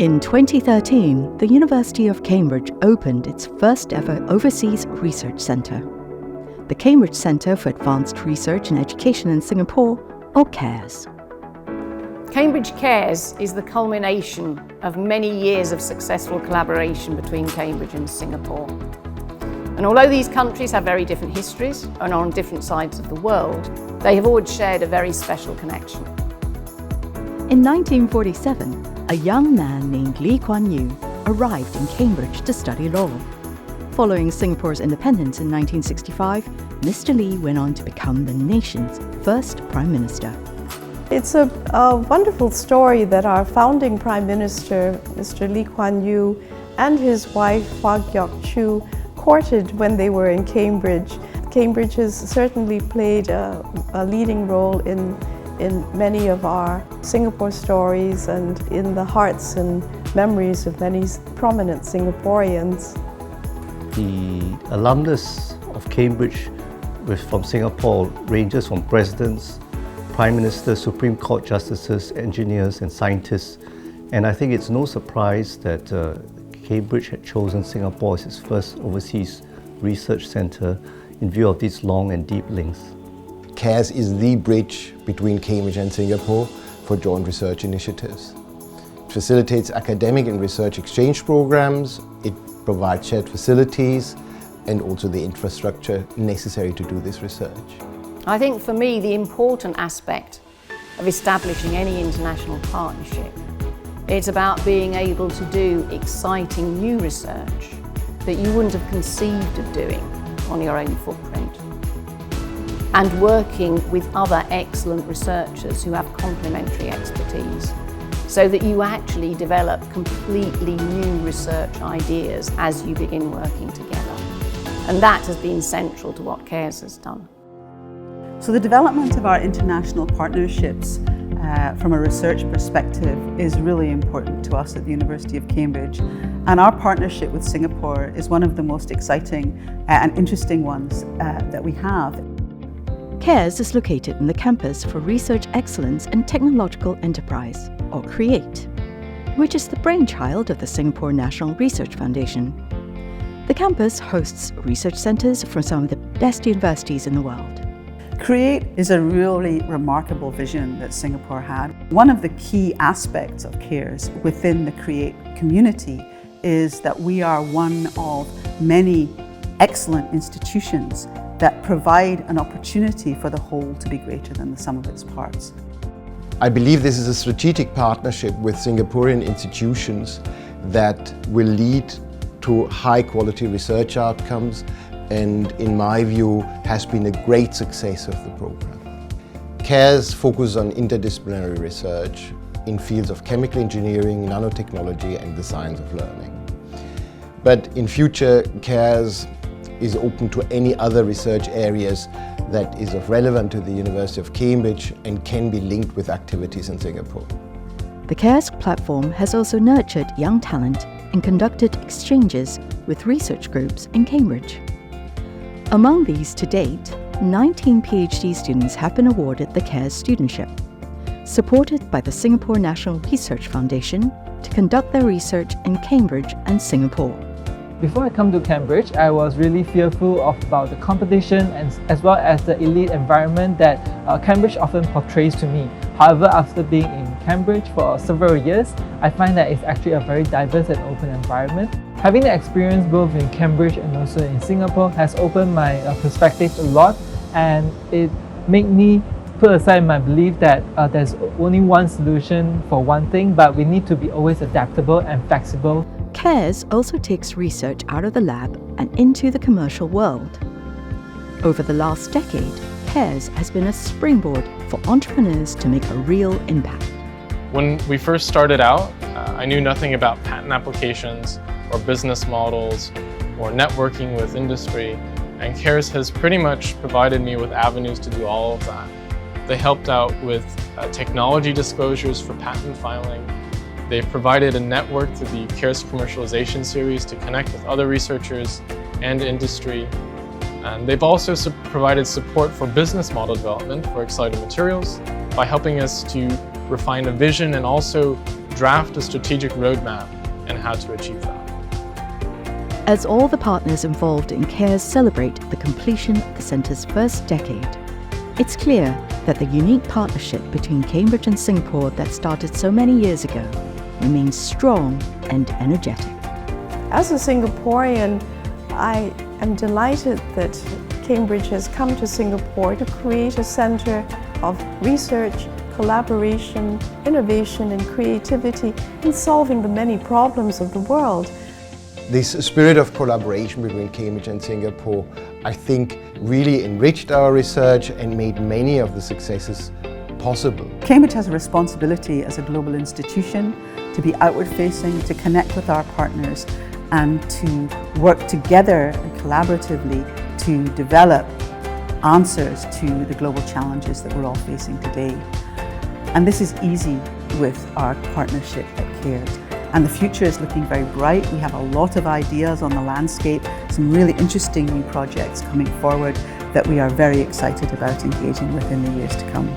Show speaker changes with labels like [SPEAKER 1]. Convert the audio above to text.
[SPEAKER 1] In 2013, the University of Cambridge opened its first ever overseas research centre, the Cambridge Centre for Advanced Research and Education in Singapore, or CARES.
[SPEAKER 2] Cambridge CARES is the culmination of many years of successful collaboration between Cambridge and Singapore. And although these countries have very different histories and are on different sides of the world, they have always shared a very special connection.
[SPEAKER 1] In 1947, a young man named Lee Kuan Yew arrived in Cambridge to study law. Following Singapore's independence in 1965, Mr. Lee went on to become the nation's first Prime Minister.
[SPEAKER 3] It's a wonderful story that our founding Prime Minister, Mr. Lee Kuan Yew, and his wife, Hwa Gyok Chu, courted when they were in Cambridge. Cambridge has certainly played a leading role in many of our Singapore stories and in the hearts and memories of many prominent Singaporeans.
[SPEAKER 4] The alumnus of Cambridge from Singapore ranges from presidents, prime ministers, Supreme Court justices, engineers and scientists. And I think it's no surprise that Cambridge had chosen Singapore as its first overseas research centre in view of these long and deep links.
[SPEAKER 5] CARES is the bridge between Cambridge and Singapore for joint research initiatives. It facilitates academic and research exchange programs, it provides shared facilities and also the infrastructure necessary to do this research.
[SPEAKER 2] I think for me the important aspect of establishing any international partnership, it's about being able to do exciting new research that you wouldn't have conceived of doing on your own footprint, and working with other excellent researchers who have complementary expertise, so that you actually develop completely new research ideas as you begin working together. And that has been central to what CARES has done.
[SPEAKER 6] So the development of our international partnerships from a research perspective is really important to us at the University of Cambridge. And our partnership with Singapore is one of the most exciting and interesting ones that we have.
[SPEAKER 1] CARES is located in the Campus for Research Excellence and Technological Enterprise, or CREATE, which is the brainchild of the Singapore National Research Foundation. The campus hosts research centres from some of the best universities in the world.
[SPEAKER 6] CREATE is a really remarkable vision that Singapore had. One of the key aspects of CARES within the CREATE community is that we are one of many excellent institutions that provide an opportunity for the whole to be greater than the sum of its parts.
[SPEAKER 5] I believe this is a strategic partnership with Singaporean institutions that will lead to high quality research outcomes and, in my view, has been a great success of the program. CARES focuses on interdisciplinary research in fields of chemical engineering, nanotechnology and the science of learning. But in future, CARES is open to any other research areas that is of relevance to the University of Cambridge and can be linked with activities in Singapore.
[SPEAKER 1] The CARES platform has also nurtured young talent and conducted exchanges with research groups in Cambridge. Among these to date, 19 PhD students have been awarded the CARES studentship, supported by the Singapore National Research Foundation to conduct their research in Cambridge and Singapore.
[SPEAKER 7] Before I come to Cambridge, I was really fearful about the competition and as well as the elite environment that Cambridge often portrays to me. However, after being in Cambridge for several years, I find that it's actually a very diverse and open environment. Having the experience both in Cambridge and also in Singapore has opened my perspective a lot, and it made me put aside my belief that there's only one solution for one thing, but we need to be always adaptable and flexible.
[SPEAKER 1] CARES also takes research out of the lab and into the commercial world. Over the last decade, CARES has been a springboard for entrepreneurs to make a real impact.
[SPEAKER 8] When we first started out, I knew nothing about patent applications or business models or networking with industry, and CARES has pretty much provided me with avenues to do all of that. They helped out with technology disclosures for patent filing. They've provided a network through the CARES commercialization series to connect with other researchers and industry. And they've also provided support for business model development for Excited Materials by helping us to refine a vision and also draft a strategic roadmap, and how to achieve that.
[SPEAKER 1] As all the partners involved in CARES celebrate the completion of the Centre's first decade, it's clear that the unique partnership between Cambridge and Singapore that started so many years ago remains strong and energetic.
[SPEAKER 3] As a Singaporean, I am delighted that Cambridge has come to Singapore to create a centre of research, collaboration, innovation and creativity in solving the many problems of the world.
[SPEAKER 5] This spirit of collaboration between Cambridge and Singapore, I think, really enriched our research and made many of the successes possible.
[SPEAKER 6] Cambridge has a responsibility as a global institution to be outward-facing, to connect with our partners and to work together and collaboratively to develop answers to the global challenges that we're all facing today. And this is easy with our partnership at CARES. And the future is looking very bright. We have a lot of ideas on the landscape, some really interesting new projects coming forward that we are very excited about engaging with in the years to come.